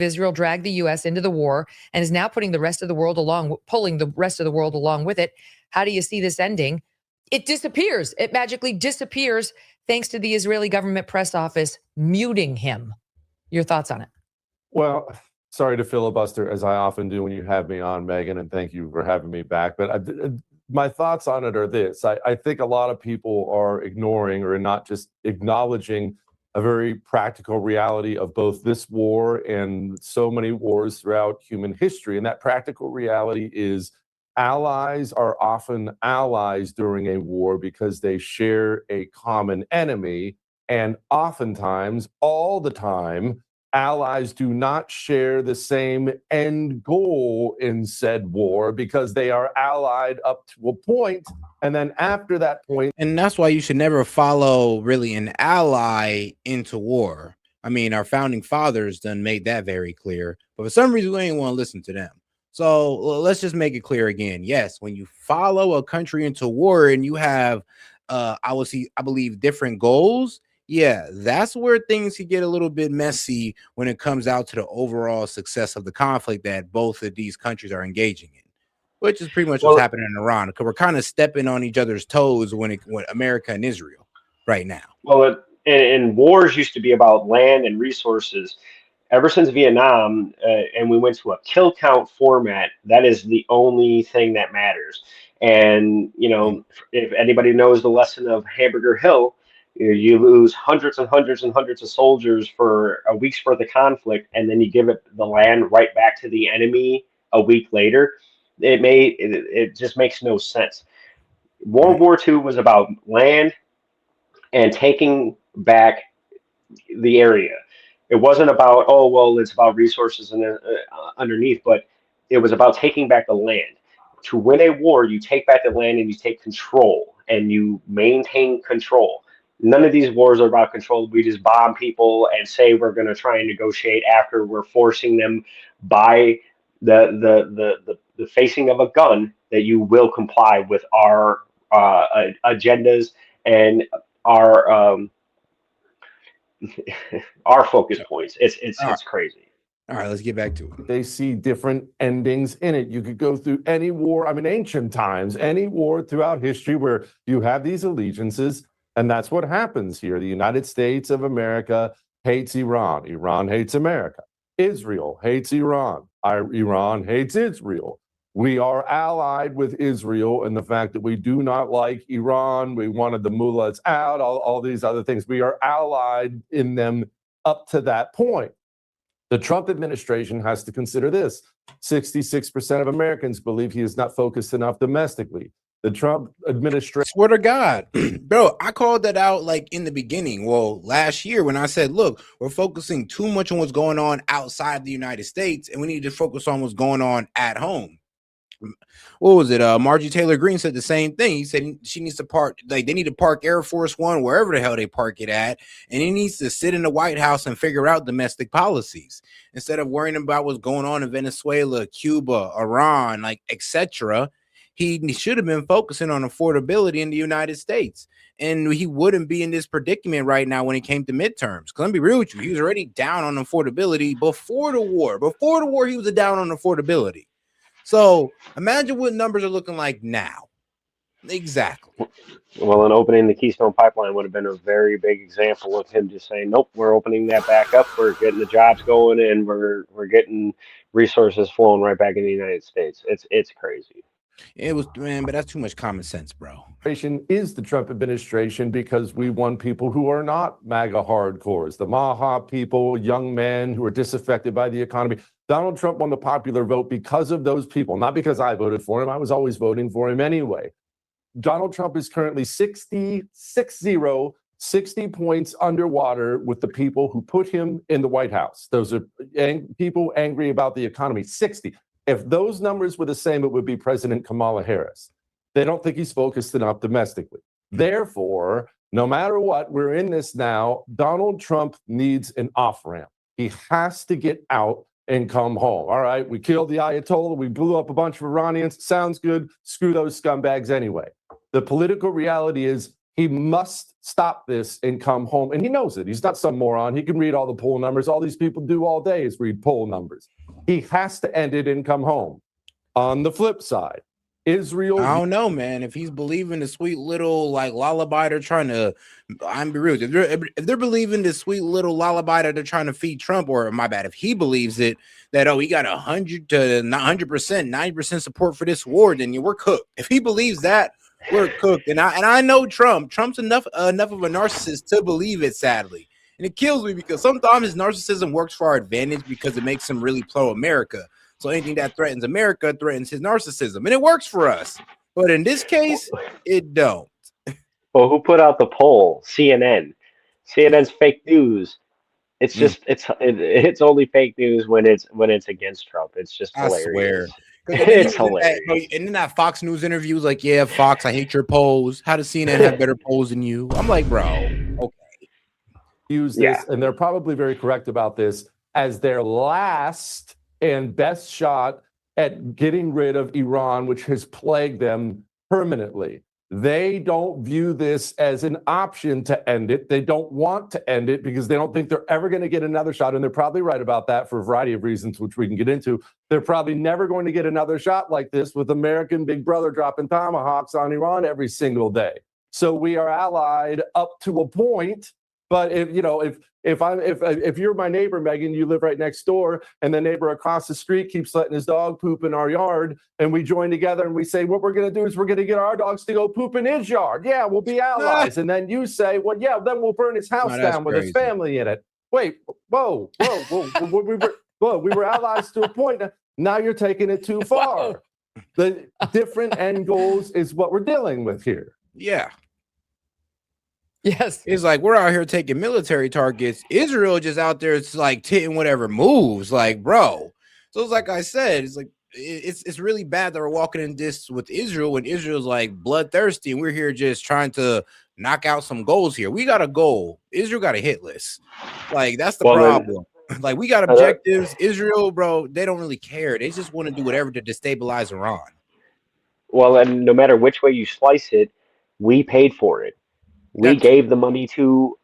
Israel dragged the U.S. into the war and is now pulling the rest of the world along with it. How do you see this ending? It disappears. It magically disappears thanks to the Israeli government press office muting him. Your thoughts on it? Well, sorry to filibuster, as I often do when you have me on, Megan, and thank you for having me back. But my thoughts on it are this. I think a lot of people are ignoring or not just acknowledging a very practical reality of both this war and so many wars throughout human history. And that practical reality is allies are often allies during a war because they share a common enemy. And oftentimes, all the time, allies do not share the same end goal in said war because they are allied up to a point, and then after that point. And that's why you should never follow really an ally into war. I mean, our founding fathers done made that very clear, but for some reason we ain't want to listen to them. So let's just make it clear again. Yes, when you follow a country into war and you have I believe different goals, yeah, that's where things can get a little bit messy when it comes out to the overall success of the conflict that both of these countries are engaging in, which is pretty much what's happening in Iran, because we're kind of stepping on each other's toes when America and Israel right now. Well, and wars used to be about land and resources. Ever since Vietnam, and we went to a kill count format, that is the only thing that matters. And, you know, if anybody knows the lesson of Hamburger Hill, you lose hundreds and hundreds and hundreds of soldiers for a week's worth of conflict, and then you give it the land right back to the enemy a week later. It just makes no sense. World War II was about land and taking back the area. It wasn't about, oh, well, it's about resources and underneath, but it was about taking back the land. To win a war, you take back the land and you take control and you maintain control. None of these wars are about control. We just bomb people and say we're going to try and negotiate after we're forcing them by the facing of a gun that you will comply with our agendas and our focus points. It's crazy. All right, let's get back to it. They see different endings in it. You could go through any war, I mean, ancient times, any war throughout history where you have these allegiances. And that's what happens here. The United States of America hates Iran. Iran hates America. Israel hates Iran. Iran hates Israel. We are allied with Israel in the fact that we do not like Iran. We wanted the mullahs out, all these other things. We are allied in them up to that point. The Trump administration has to consider this. 66% of Americans believe he is not focused enough domestically. The Trump administration. Swear to God, bro, I called that out like in the beginning. Well, last year when I said, look, we're focusing too much on what's going on outside the United States and we need to focus on what's going on at home. What was it? Margie Taylor Greene said the same thing. He said she needs to park, like they need to park Air Force One wherever the hell they park it at, and he needs to sit in the White House and figure out domestic policies instead of worrying about what's going on in Venezuela, Cuba, Iran, like etc. He should have been focusing on affordability in the United States, and he wouldn't be in this predicament right now when it came to midterms. Because let me be real with you, he was already down on affordability before the war. Before the war, he was down on affordability. So imagine what numbers are looking like now. Exactly. Well, and opening the Keystone Pipeline would have been a very big example of him just saying, nope, we're opening that back up. We're getting the jobs going and we're getting resources flowing right back in the United States. It's crazy. It was, man, but that's too much common sense, bro. Is the Trump administration because we won people who are not MAGA hardcores, the Maha people, young men who are disaffected by the economy. Donald Trump won the popular vote because of those people, not because I voted for him. I was always voting for him anyway. Donald Trump is currently 60 points underwater with the people who put him in the White House. Those are people angry about the economy. 60. If those numbers were the same, it would be President Kamala Harris. They don't think he's focused enough domestically. Therefore, no matter what, we're in this now. Donald Trump needs an off-ramp. He has to get out and come home. All right, we killed the Ayatollah. We blew up a bunch of Iranians. Sounds good. Screw those scumbags anyway. The political reality is He must stop this and come home. And he knows it. He's not some moron. He can read all the poll numbers. All these people do all day is read poll numbers. He has to end it and come home. On the flip side, Israel. I don't know, man. If he's believing the sweet little like lullaby they're trying to, I'm be real. If they're believing this sweet little lullaby that they're trying to feed Trump, or my bad, if he believes it that he got 100 to 100%, 90% support for this war, then we're cooked. If he believes that, we're cooked. And I know Trump. Trump's enough of a narcissist to believe it. Sadly, and it kills me because sometimes his narcissism works for our advantage because it makes him really pro-America. So anything that threatens America threatens his narcissism, and it works for us. But in this case, it don't. Well, who put out the poll? CNN. CNN's fake news. It's just it's only fake news when it's against Trump. It's just hilarious. I swear. It's hilarious. And then that Fox News interview was like, "Yeah, Fox, I hate your polls. How does CNN have better polls than you?" I'm like, bro, okay. Use this, and they're probably very correct about this, as their last and best shot at getting rid of Iran, which has plagued them permanently. They don't view this as an option to end it. They don't want to end it because they don't think they're ever going to get another shot. And they're probably right about that for a variety of reasons, which we can get into. They're probably never going to get another shot like this with American Big Brother dropping tomahawks on Iran every single day. So we are allied up to a point. But if you're my neighbor, Megyn, you live right next door, and the neighbor across the street keeps letting his dog poop in our yard, and we join together and we say, what we're going to do is we're going to get our dogs to go poop in his yard. Yeah, we'll be allies. And then you say, well, yeah, then we'll burn his house down with his family in it. Wait, whoa, we were allies to a point. Now you're taking it too far. The different end goals is what we're dealing with here. Yeah. Yes. It's like we're out here taking military targets. Israel just out there, it's like hitting whatever moves, like, bro. So it's like I said, it's like it's really bad that we're walking in this with Israel when Israel's like bloodthirsty and we're here just trying to knock out some goals here. We got a goal. Israel got a hit list. Like, that's the problem. Like, we got objectives. Israel, bro, they don't really care. They just want to do whatever to destabilize Iran. Well, and no matter which way you slice it, we paid for it. We gave the money to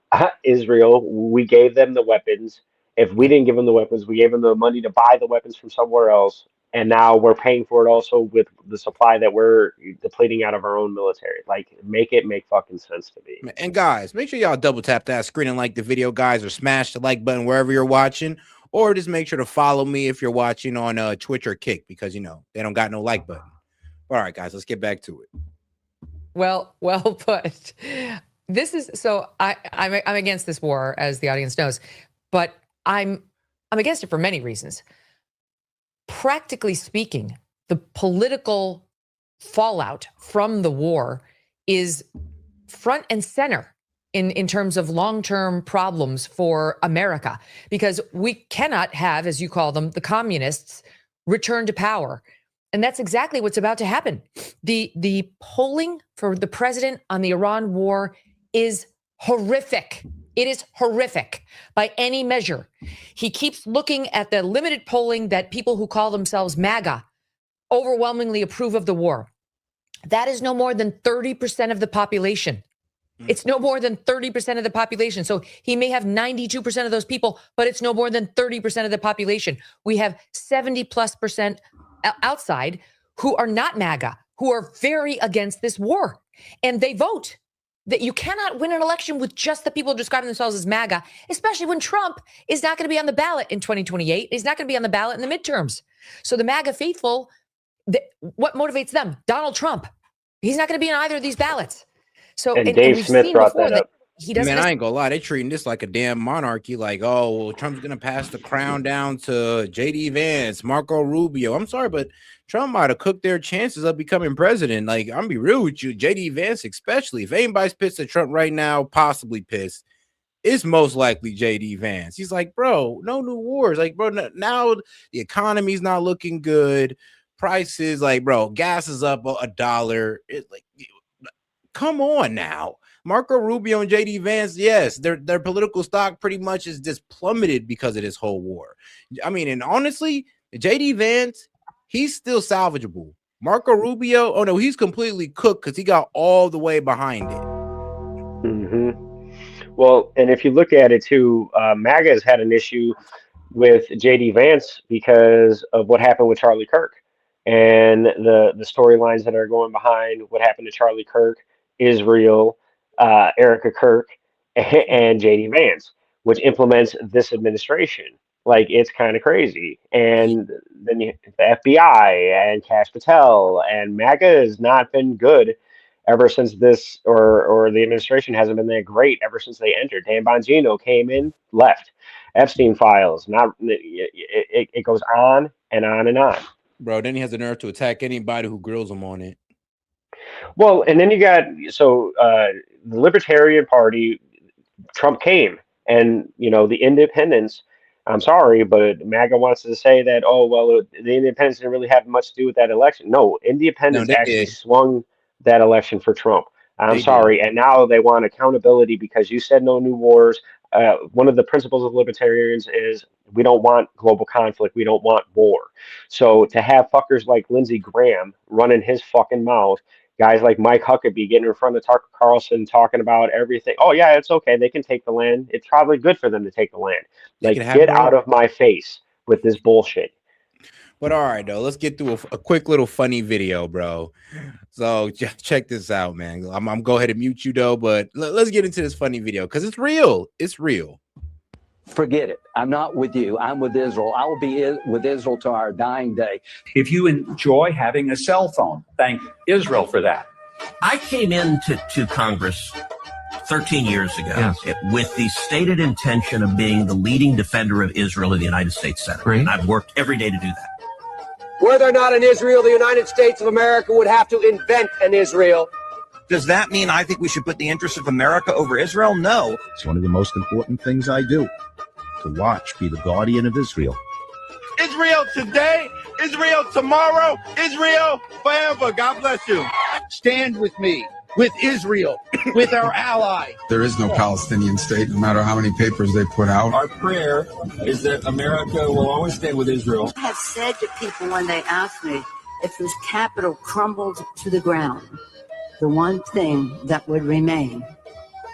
Israel. We gave them the weapons. If we didn't give them the weapons, we gave them the money to buy the weapons from somewhere else. And now we're paying for it also with the supply that we're depleting out of our own military. Like, make fucking sense to me. And guys, make sure y'all double tap that screen and like the video, guys, or smash the like button wherever you're watching. Or just make sure to follow me if you're watching on Twitch or Kick, because, they don't got no like button. All right, guys, let's get back to it. Well put. This is so I'm against this war, as the audience knows, but I'm against it for many reasons. Practically speaking, the political fallout from the war is front and center in terms of long-term problems for America, because we cannot have, as you call them, the communists return to power. And that's exactly what's about to happen. The polling for the president on the Iran war is horrific. It is horrific by any measure. He keeps looking at the limited polling that people who call themselves MAGA overwhelmingly approve of the war. That is no more than 30% of the population. It's no more than 30% of the population. So he may have 92% of those people, but it's no more than 30% of the population. We have 70+% outside who are not MAGA, who are very against this war. And they vote. That you cannot win an election with just the people describing themselves as MAGA, especially when Trump is not going to be on the ballot in 2028. He's not going to be on the ballot in the midterms. So the MAGA faithful, what motivates them? Donald Trump. He's not going to be on either of these ballots. So and Dave Smith brought that up. He doesn't. Man, I ain't gonna lie. They treating this like a damn monarchy. Like, oh, well, Trump's gonna pass the crown down to J.D. Vance, Marco Rubio. I'm sorry, but Trump might have cooked their chances of becoming president. Like, I'm gonna be real with you, J.D. Vance, especially if anybody's pissed at Trump right now, possibly pissed, it's most likely J.D. Vance. He's like, bro, no new wars. Like, bro, now the economy's not looking good. Prices, like, bro, gas is up $1. It's like, come on now. Marco Rubio and J.D. Vance, yes, their political stock pretty much is just plummeted because of this whole war. I mean, and honestly, J.D. Vance, he's still salvageable. Marco Rubio, oh no, he's completely cooked because he got all the way behind it. Well, and if you look at it too, MAGA has had an issue with JD Vance because of what happened with Charlie Kirk and the storylines that are going behind what happened to Charlie Kirk, Israel, Erica Kirk, and JD Vance, which implements this administration. Like it's kind of crazy. And then the FBI and Cash Patel and MAGA has not been good ever since this, or the administration hasn't been that great ever since they entered. Dan Bongino came in, left. Epstein files. Not it goes on and on and on. Bro, then he has the nerve to attack anybody who grills him on it. Well, and then you got the Libertarian Party. Trump came, and the independents. I'm sorry, but MAGA wants to say that, oh well, the independents didn't really have much to do with that election. No, independents actually swung that election for Trump. I'm sorry, and now they want accountability because you said no new wars. One of the principles of libertarians is we don't want global conflict. We don't want war. So to have fuckers like Lindsey Graham running his fucking mouth, guys like Mike Huckabee getting in front of Tucker Carlson talking about everything. Oh yeah, it's okay. They can take the land. It's probably good for them to take the land. Like, get out of my face with this bullshit. But all right, though, let's get through a quick little funny video, bro. So check this out, man. I'm go ahead and mute you, though, but let's get into this funny video because it's real. It's real. Forget it. I'm not with you. I'm with Israel. I will be with Israel to our dying day. If you enjoy having a cell phone, thank Israel for that. I came into Congress 13 years ago with the stated intention of being the leading defender of Israel in the United States Senate. Right. And I've worked every day to do that. Were there not an Israel, the United States of America would have to invent an Israel. Does that mean I think we should put the interests of America over Israel? No. It's one of the most important things I do, to watch, be the guardian of Israel. Israel today, Israel tomorrow, Israel forever. God bless you. Stand with me, with Israel, with our ally. There is no Palestinian state, no matter how many papers they put out. Our prayer is that America will always stay with Israel. I have said to people when they ask me if this capital crumbled to the ground, the one thing that would remain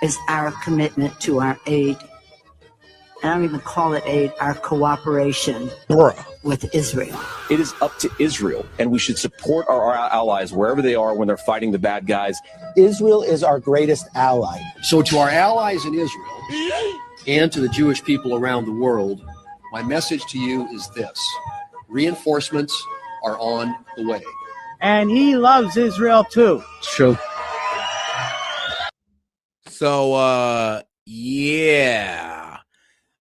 is our commitment to our aid. I don't even call it aid, our cooperation with Israel. It is up to Israel, and we should support our allies wherever they are when they're fighting the bad guys. Israel is our greatest ally. So to our allies in Israel and to the Jewish people around the world, my message to you is this: reinforcements are on the way. And he loves Israel too. True. So, yeah.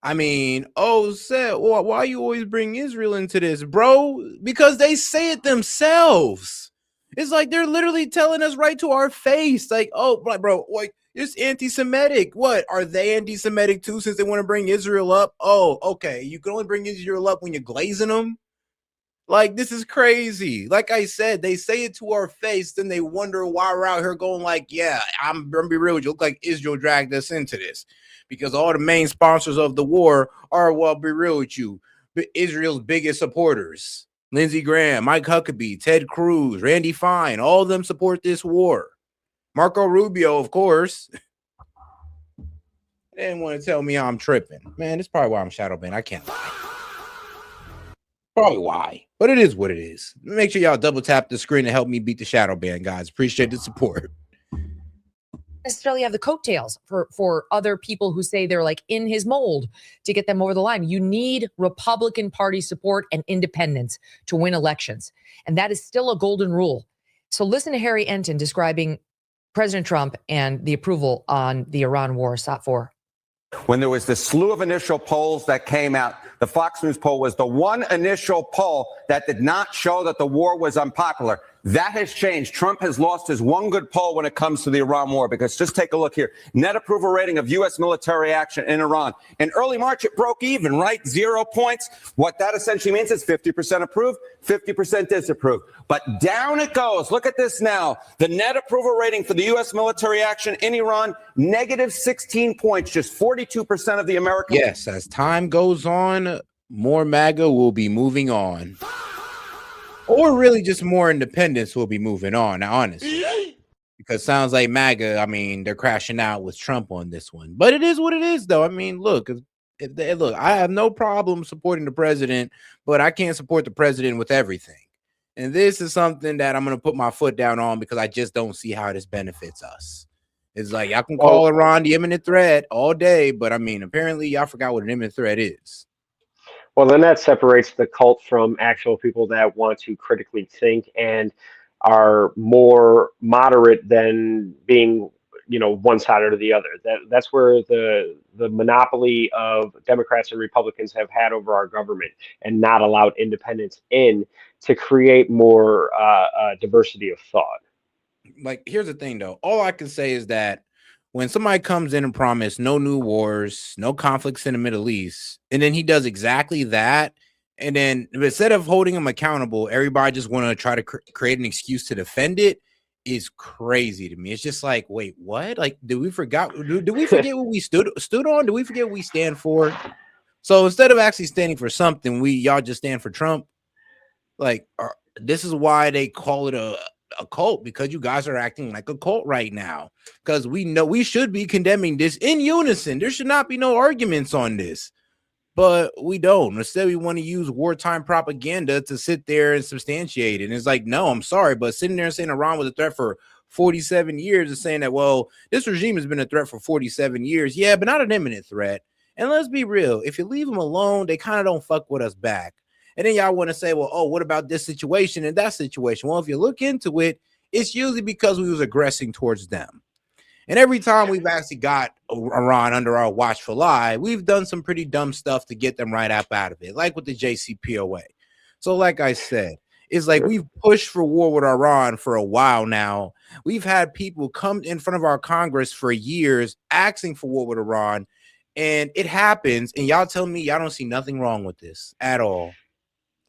I mean, Seth, why you always bring Israel into this, bro? Because they say it themselves. It's like they're literally telling us right to our face, like, bro, like, it's anti-Semitic. What, are they anti-Semitic too since they want to bring Israel up? Oh, okay. You can only bring Israel up when you're glazing them? Like, this is crazy. Like I said, they say it to our face, then they wonder why we're out here going like, yeah, I'm gonna be real with you. Look like Israel dragged us into this. Because all the main sponsors of the war are, well, be real with you, Israel's biggest supporters. Lindsey Graham, Mike Huckabee, Ted Cruz, Randy Fine, all of them support this war. Marco Rubio, of course. They didn't want to tell me I'm tripping. Man, that's probably why I'm shadow banned. I can't lie. Probably why. But it is what it is. Make sure y'all double tap the screen to help me beat the shadow ban, guys. Appreciate the support. Necessarily have the coattails for other people who say they're like in his mold to get them over the line. You need Republican Party support and independence to win elections. And that is still a golden rule. So listen to Harry Enton describing President Trump and the approval on the Iran war. SOT 4. When there was this slew of initial polls that came out, the Fox News poll was the one initial poll that did not show that the war was unpopular. That has changed. Trump has lost his one good poll when it comes to the Iran war, because just take a look here. Net approval rating of U.S. military action in Iran. In early March, it broke even, right? 0 points. What that essentially means is 50% approved, 50% disapproved. But down it goes. Look at this now. The net approval rating for the U.S. military action in Iran, negative 16 points, just 42% of the Americans. Yes, as time goes on, more MAGA will be moving on. Or really just more independents will be moving on, now, honestly. Because sounds like MAGA, I mean, they're crashing out with Trump on this one. But it is what it is, though. I mean, look, look, I have no problem supporting the president, but I can't support the president with everything. And this is something that I'm going to put my foot down on because I just don't see how this benefits us. It's like y'all can call Iran the imminent threat all day, but I mean, apparently y'all forgot what an imminent threat is. Well, then that separates the cult from actual people that want to critically think and are more moderate than being, one side or the other. That's where the monopoly of Democrats and Republicans have had over our government and not allowed independents in to create more diversity of thought. Like, here's the thing, though. All I can say is that when somebody comes in and promise no new wars, no conflicts in the Middle East, and then he does exactly that, and then instead of holding him accountable, everybody just want to try to create an excuse to defend it, is crazy to me. It's just like, wait, what? Like, do we forget what we stood on? Do we forget what we stand for? So instead of actually standing for something, y'all just stand for Trump. Like, this is why they call it a cult, because you guys are acting like a cult right now, because we know we should be condemning this in unison. There should not be no arguments on this, but we don't. Instead, we want to use wartime propaganda to sit there and substantiate it. And it's like, no, I'm sorry, but sitting there and saying Iran was a threat for 47 years is saying that, well, this regime has been a threat for 47 years. Yeah, but not an imminent threat. And let's be real. If you leave them alone, they kind of don't fuck with us back. And then y'all want to say, well, oh, what about this situation and that situation? Well, if you look into it, it's usually because we was aggressing towards them. And every time we've actually got Iran under our watchful eye, we've done some pretty dumb stuff to get them right up out of it, like with the JCPOA. So like I said, it's like we've pushed for war with Iran for a while now. We've had people come in front of our Congress for years asking for war with Iran, and it happens. And y'all tell me y'all don't see nothing wrong with this at all.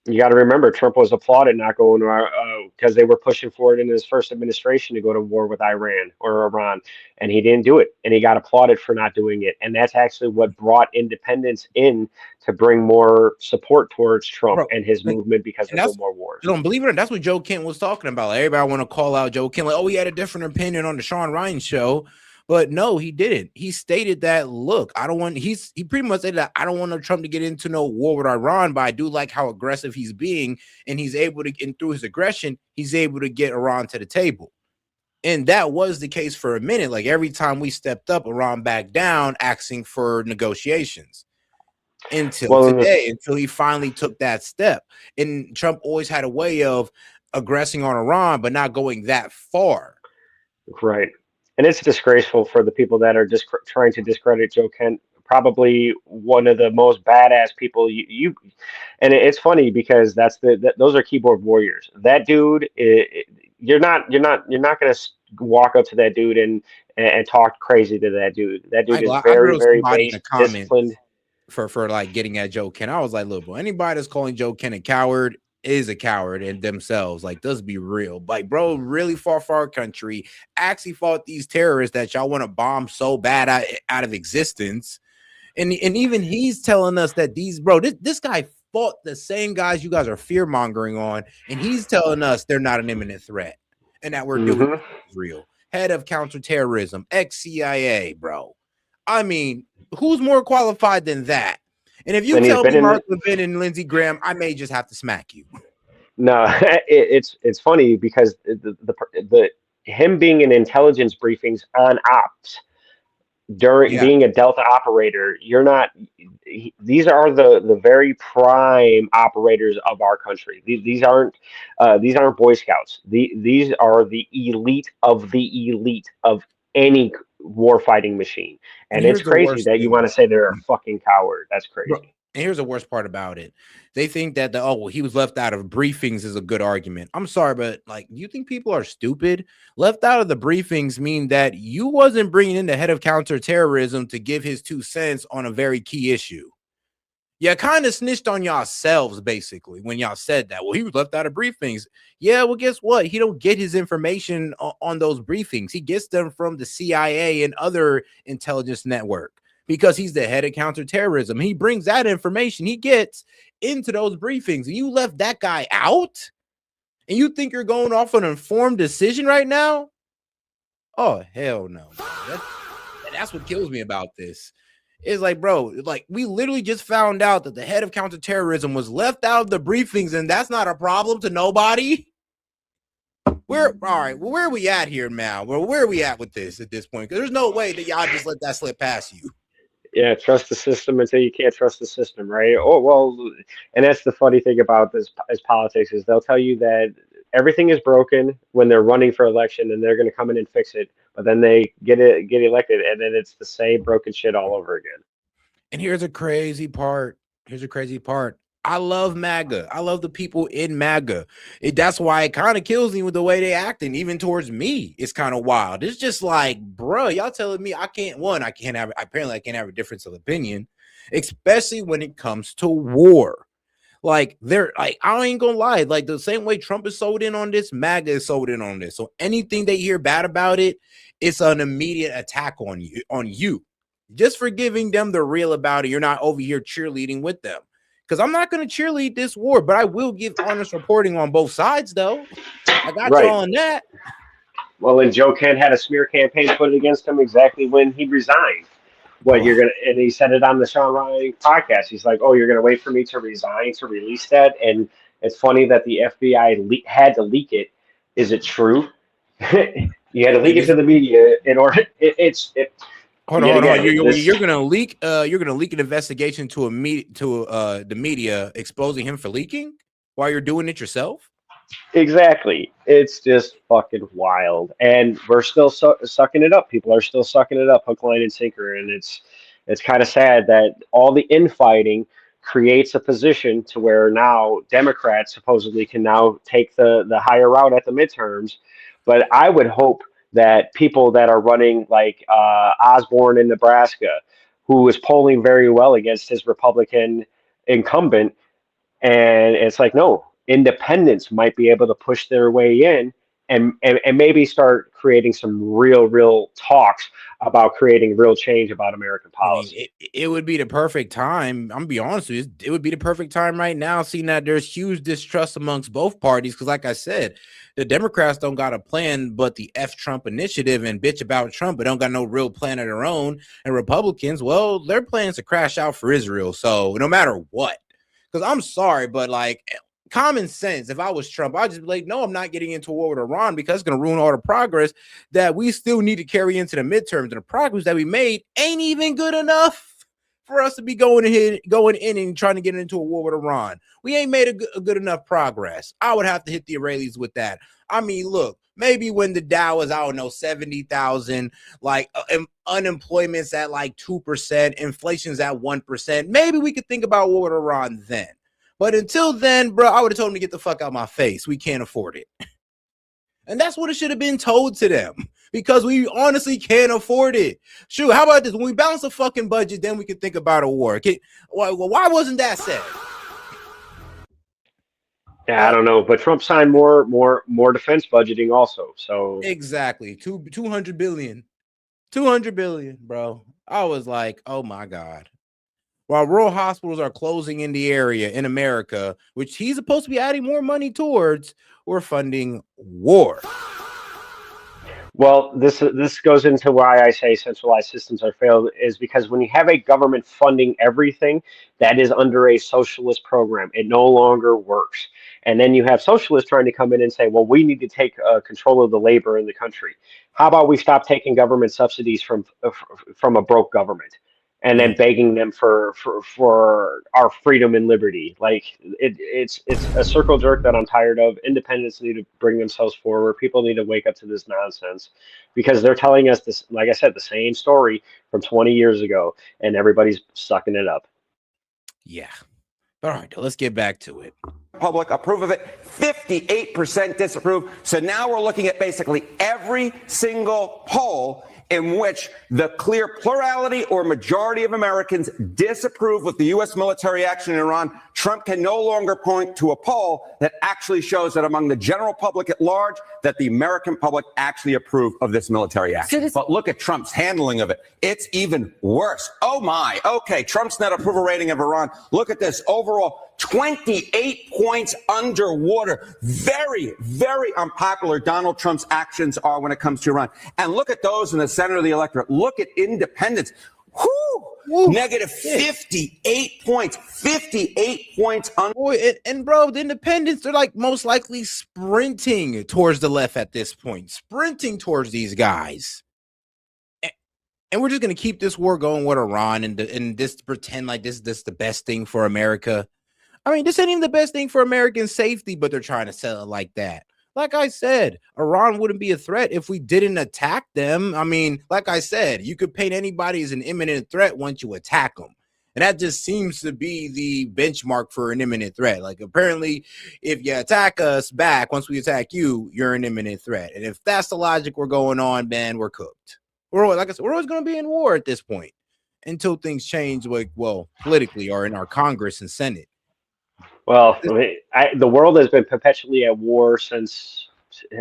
You got to remember, Trump was applauded not going to because they were pushing for it in his first administration to go to war with Iran or Iran, and he didn't do it, and he got applauded for not doing it, and that's actually what brought independents in to bring more support towards Trump and his movement because of no more wars. You don't believe it? That's what Joe Kent was talking about. Like, everybody want to call out Joe Kent, like, oh, he had a different opinion on the Sean Ryan show. But no, he didn't. He stated that, look, he pretty much said that I don't want Trump to get into no war with Iran, but I do like how aggressive he's being, and he's able to, and through his aggression, he's able to get Iran to the table. And that was the case for a minute. Like, every time we stepped up, Iran backed down, asking for negotiations until today, until he finally took that step. And Trump always had a way of aggressing on Iran, but not going that far. Right. And it's disgraceful for the people that are just trying to discredit Joe Kent, probably one of the most badass people you and it's funny because those are keyboard warriors. That dude, you're not going to walk up to that dude and talk crazy to that dude. That dude is very, very based, disciplined. For like getting at Joe Kent, I was like, look, bro, anybody that's calling Joe Kent a coward is a coward in themselves. Like, let's be real. Like, bro, really fought for our country, actually fought these terrorists that y'all want to bomb so bad out of existence. And even he's telling us that this guy fought the same guys you guys are fear mongering on, and he's telling us they're not an imminent threat and that we're doing real. Head of counterterrorism, ex-CIA, bro. I mean, who's more qualified than that? And if you tell me Mark Levin and Lindsey Graham, I may just have to smack you. No, it's funny because the him being in intelligence briefings on ops during being a Delta operator, these are the very prime operators of our country. These aren't Boy Scouts. These are the elite of any warfighting machine. And it's crazy that you want to say they're a fucking coward. That's crazy. Bro, and here's the worst part about it. They think that he was left out of briefings is a good argument. I'm sorry, but like, you think people are stupid? Left out of the briefings mean that you wasn't bringing in the head of counterterrorism to give his 2 cents on a very key issue. You kind of snitched on yourselves, basically, when y'all said that. Well, he was left out of briefings. Yeah, well, guess what? He don't get his information on those briefings. He gets them from the CIA and other intelligence network because he's the head of counterterrorism. He brings that information he gets into those briefings. And you left that guy out? And you think you're going off an informed decision right now? Oh, hell no. That's what kills me about this. It's like, bro, like we literally just found out that the head of counterterrorism was left out of the briefings, and that's not a problem to nobody. All right, well, where are we at here now? Well, where are we at with this at this point? Because there's no way that y'all just let that slip past you. Yeah, trust the system until you can't trust the system, right? Oh, well, and that's the funny thing about this as politics is they'll tell you that everything is broken when they're running for election and they're going to come in and fix it, but then they get elected and then it's the same broken shit all over again. And here's a crazy part. I love MAGA. I love the people in MAGA. That's why it kind of kills me with the way they acting, even towards me. It's kind of wild. It's just like, bro, y'all telling me I can't have a difference of opinion, especially when it comes to war. Like I ain't gonna lie, like the same way Trump is sold in on this, MAGA is sold in on this. So anything they hear bad about it, it's an immediate attack on you. Just for giving them the real about it. You're not over here cheerleading with them. Because I'm not going to cheerlead this war, but I will give honest reporting on both sides, though. I got you on that. Well, and Joe Kent had a smear campaign put against him exactly when he resigned. And he said it on the Sean Ryan podcast. He's like, "Oh, you're gonna wait for me to resign to release that?" And it's funny that the FBI had to leak it. Is it true? You had to leak it to the media in order. Hold on. You're gonna leak. You're gonna leak an investigation to the media exposing him for leaking while you're doing it yourself. Exactly. It's just fucking wild, and we're still sucking it up. People are still sucking it up, hook, line, and sinker. And it's kind of sad that all the infighting creates a position to where now Democrats supposedly can now take the higher route at the midterms. But I would hope that people that are running like Osborne in Nebraska, who is polling very well against his Republican incumbent, and it's like, no, independents might be able to push their way in and maybe start creating some real talks about creating real change about American policy. I mean, it would be the perfect time. I'm gonna be honest with you. It would be the perfect time right now, seeing that there's huge distrust amongst both parties. Because like I said, the Democrats don't got a plan but the F Trump initiative and bitch about Trump, but don't got no real plan of their own. And Republicans, well, their plans to crash out for Israel. So no matter what, because I'm sorry, but like common sense, if I was Trump, I'd just be like, no, I'm not getting into a war with Iran because it's going to ruin all the progress that we still need to carry into the midterms. And the progress that we made ain't even good enough for us to be going in and trying to get into a war with Iran. We ain't made a good enough progress. I would have to hit the Israelis with that. I mean, look, maybe when the Dow is, I don't know, 70,000, like unemployment's at like 2%, inflation's at 1%, maybe we could think about war with Iran then. But until then, bro, I would have told him to get the fuck out of my face. We can't afford it. And that's what it should have been told to them, because we honestly can't afford it. Shoot, how about this? When we balance the fucking budget, then we can think about a war. Why wasn't that said? Yeah, I don't know, but Trump signed more defense budgeting also. So exactly 200 billion, bro. I was like, oh my God. While rural hospitals are closing in the area in America, which he's supposed to be adding more money towards, we're funding war. Well, this goes into why I say centralized systems are failed, is because when you have a government funding everything that is under a socialist program, it no longer works. And then you have socialists trying to come in and say, well, we need to take control of the labor in the country. How about we stop taking government subsidies from a broke government and then begging them for our freedom and liberty? Like it's a circle jerk that I'm tired of. Independents need to bring themselves forward. People need to wake up to this nonsense, because they're telling us this, like I said, the same story from 20 years ago, and everybody's sucking it up. Yeah. All right, let's get back to it. Public approve of it, 58% disapprove. So now we're looking at basically every single poll in which the clear plurality or majority of Americans disapprove with the U.S. military action in Iran, Trump can no longer point to a poll that actually shows that among the general public at large, that the American public actually approve of this military action. But look at Trump's handling of it. It's even worse. Oh my. Okay, Trump's net approval rating of Iran. Look at this. Overall, 28 points underwater. Very, very unpopular Donald Trump's actions are when it comes to Iran. And look at those in the center of the electorate. Look at independents. Whoo! Negative 58 points. 58 points. And bro, the independents, they're like most likely sprinting towards the left at this point. Sprinting towards these guys. And we're just going to keep this war going with Iran and this pretend like this is the best thing for America. I mean, this ain't even the best thing for American safety, but they're trying to sell it like that. Like I said, Iran wouldn't be a threat if we didn't attack them. I mean, like I said, you could paint anybody as an imminent threat once you attack them. And that just seems to be the benchmark for an imminent threat. Like, apparently, if you attack us back, once we attack you, you're an imminent threat. And if that's the logic we're going on, man, we're cooked. Like I said, we're always going to be in war at this point until things change, like, well, politically or in our Congress and Senate. Well, the world has been perpetually at war since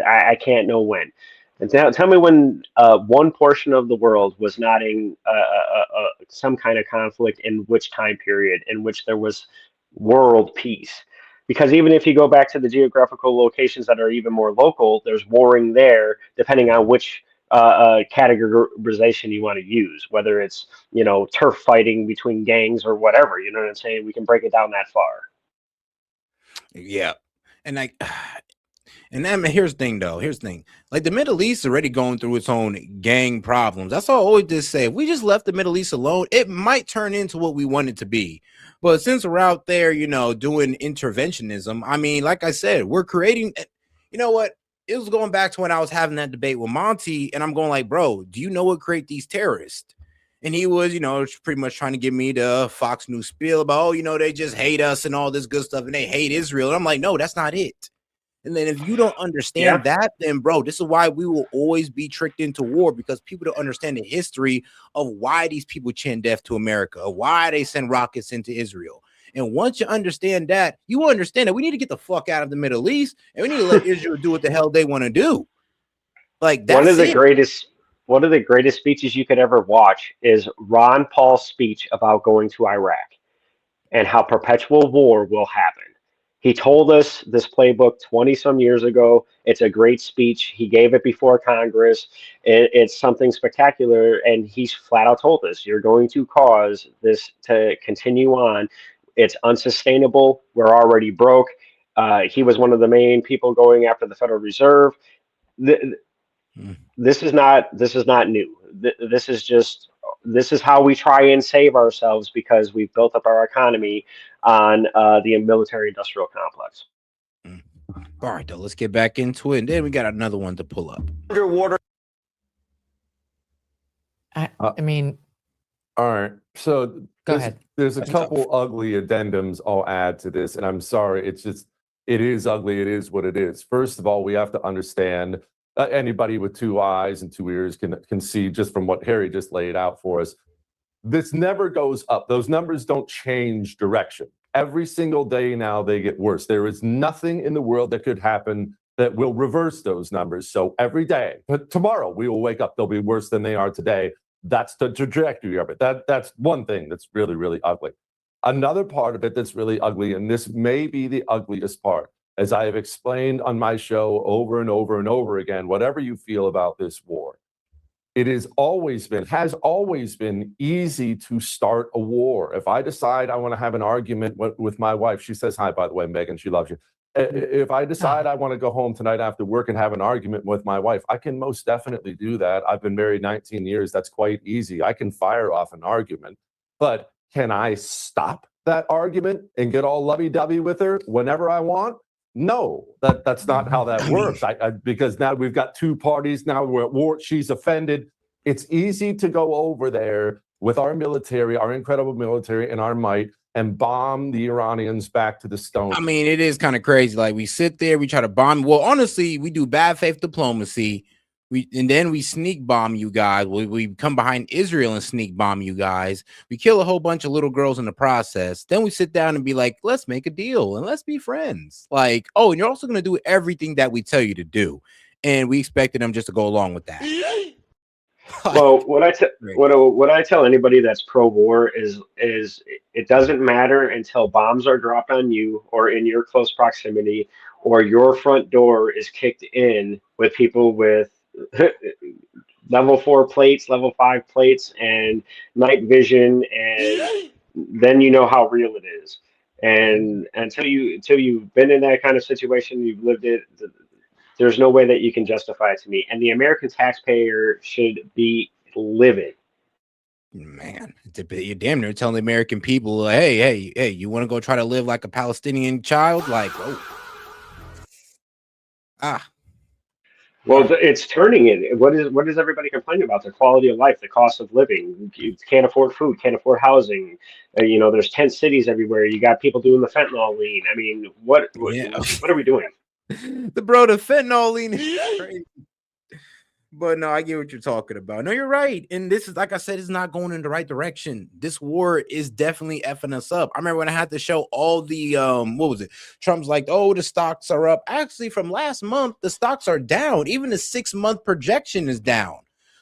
I can't know when. And tell me when one portion of the world was not in some kind of conflict in which time period in which there was world peace. Because even if you go back to the geographical locations that are even more local, there's warring there, depending on which categorization you want to use, whether it's, turf fighting between gangs or whatever. You know what I'm saying? We can break it down that far. Yeah. And then here's the thing, though. Here's the thing. Like, the Middle East is already going through its own gang problems. That's all I always just say. If we just left the Middle East alone, it might turn into what we want it to be. But since we're out there, doing interventionism, I mean, like I said, we're creating, you know what? It was going back to when I was having that debate with Monty, and I'm going like, bro, do you know what create these terrorists? And he was, pretty much trying to give me the Fox News spiel about, they just hate us and all this good stuff, and they hate Israel. And I'm like, no, that's not it. And then if you don't understand that, then, bro, this is why we will always be tricked into war, because people don't understand the history of why these people chant death to America, why they send rockets into Israel. And once you understand that, you will understand that we need to get the fuck out of the Middle East, and we need to let Israel do what the hell they want to do. Like, that's one of the greatest speeches you could ever watch is Ron Paul's speech about going to Iraq and how perpetual war will happen. He told us this playbook 20 some years ago. It's a great speech. He gave it before Congress. It's something spectacular. And he's flat out told us, you're going to cause this to continue on. It's unsustainable. We're already broke. He was one of the main people going after the Federal Reserve. This is not new. This is how we try and save ourselves, because we've built up our economy on the military-industrial complex. All right, though, let's get back into it, and then we got another one to pull up. Underwater. I mean, all right. So go ahead. There's a couple ugly addendums I'll add to this, and I'm sorry. It is ugly. It is what it is. First of all, we have to understand. Anybody with two eyes and two ears can see just from what Harry just laid out for us. This never goes up. Those numbers don't change direction. Every single day now they get worse. There is nothing in the world that could happen that will reverse those numbers. So every day, but tomorrow we will wake up, they'll be worse than they are today. That's the trajectory of it. That's one thing that's really, really ugly. Another part of it that's really ugly, and this may be the ugliest part, as I have explained on my show over and over and over again, whatever you feel about this war, it has always been easy to start a war. If I decide I want to have an argument with my wife, she says hi, by the way, Megyn, she loves you. If I decide I want to go home tonight after work and have an argument with my wife, I can most definitely do that. I've been married 19 years. That's quite easy. I can fire off an argument. But can I stop that argument and get all lovey-dovey with her whenever I want? No, that's not how that works. Because now we've got two parties. Now we're at war. She's offended. It's easy to go over there with our military, our incredible military and our might, and bomb the Iranians back to the stone. I mean, it is kind of crazy. Like, we sit there, we try to bomb. Well, honestly, we do bad faith diplomacy. we sneak bomb you guys. We come behind Israel and sneak bomb you guys. We kill a whole bunch of little girls in the process. Then we sit down and be like, let's make a deal and let's be friends. Like, oh, and you're also gonna do everything that we tell you to do, and we expected them just to go along with that. Well, what I tell anybody that's pro-war is it doesn't matter until bombs are dropped on you or in your close proximity, or your front door is kicked in with people with level 4 plates, level 5 plates, and night vision, and then you know how real it is. And until you've been in that kind of situation, you've lived it. There's no way that you can justify it to me. And the American taxpayer should be livid. Man, you're damn near telling the American people, hey, you want to go try to live like a Palestinian child? Like, Well, it's turning it. What is everybody complaining about? Their quality of life, the cost of living. You can't afford food, can't afford housing. There's tent cities everywhere. You got people doing the fentanyl lean. I mean, what are we doing? The fentanyl lean is crazy. But no, I get what you're talking about. No, you're right. And this is, like I said, it's not going in the right direction. This war is definitely effing us up. I remember when I had to show all the, what was it? Trump's like, oh, the stocks are up. Actually, from last month, the stocks are down. Even the 6-month projection is down.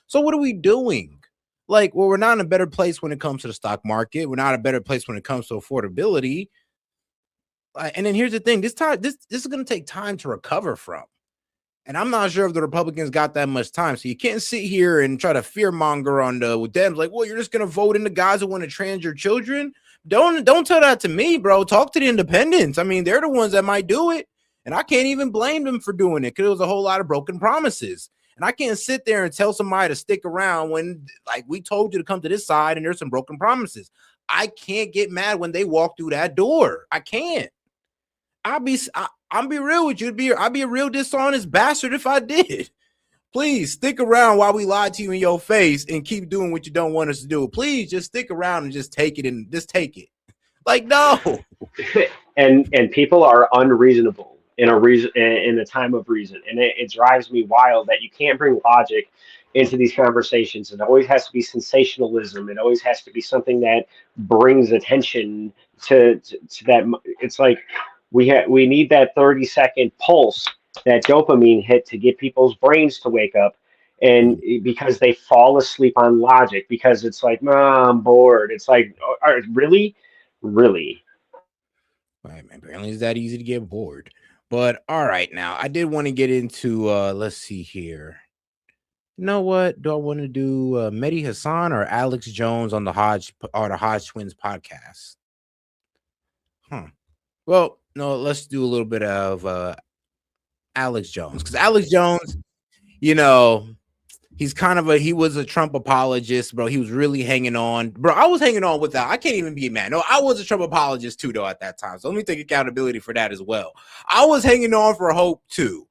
So what are we doing? Like, well, we're not in a better place when it comes to the stock market. We're not in a better place when it comes to affordability. And then here's the thing. This is going to take time to recover from. And I'm not sure if the Republicans got that much time. So you can't sit here and try to fearmonger with them. Like, well, you're just going to vote in the guys that want to trans your children. Don't tell that to me, bro. Talk to the independents. I mean, they're the ones that might do it. And I can't even blame them for doing it because it was a whole lot of broken promises. And I can't sit there and tell somebody to stick around when, like, we told you to come to this side and there's some broken promises. I can't get mad when they walk through that door. I can't. I'll be real with you. I'd be a real dishonest bastard if I did. Please stick around while we lie to you in your face and keep doing what you don't want us to do. Please just stick around and just take it and just take it. Like, no. And people are unreasonable in a time of reason, and it drives me wild that you can't bring logic into these conversations. It always has to be sensationalism. It always has to be something that brings attention to that. It's like we need that 30-second pulse, that dopamine hit to get people's brains to wake up, and because they fall asleep on logic, because it's like, I'm bored. It's like, really. Right, man. Apparently it's that easy to get bored. But all right, now I did want to get into let's see here. You know what? Do I want to do Mehdi Hassan or Alex Jones on the Hodge Twins podcast? Well, no, let's do a little bit of Alex Jones, because Alex Jones, he was a Trump apologist, bro. He was really hanging on, bro. I was hanging on with that. I can't even be mad. No, I was a Trump apologist too, though, at that time. So let me take accountability for that as well. I was hanging on for hope too.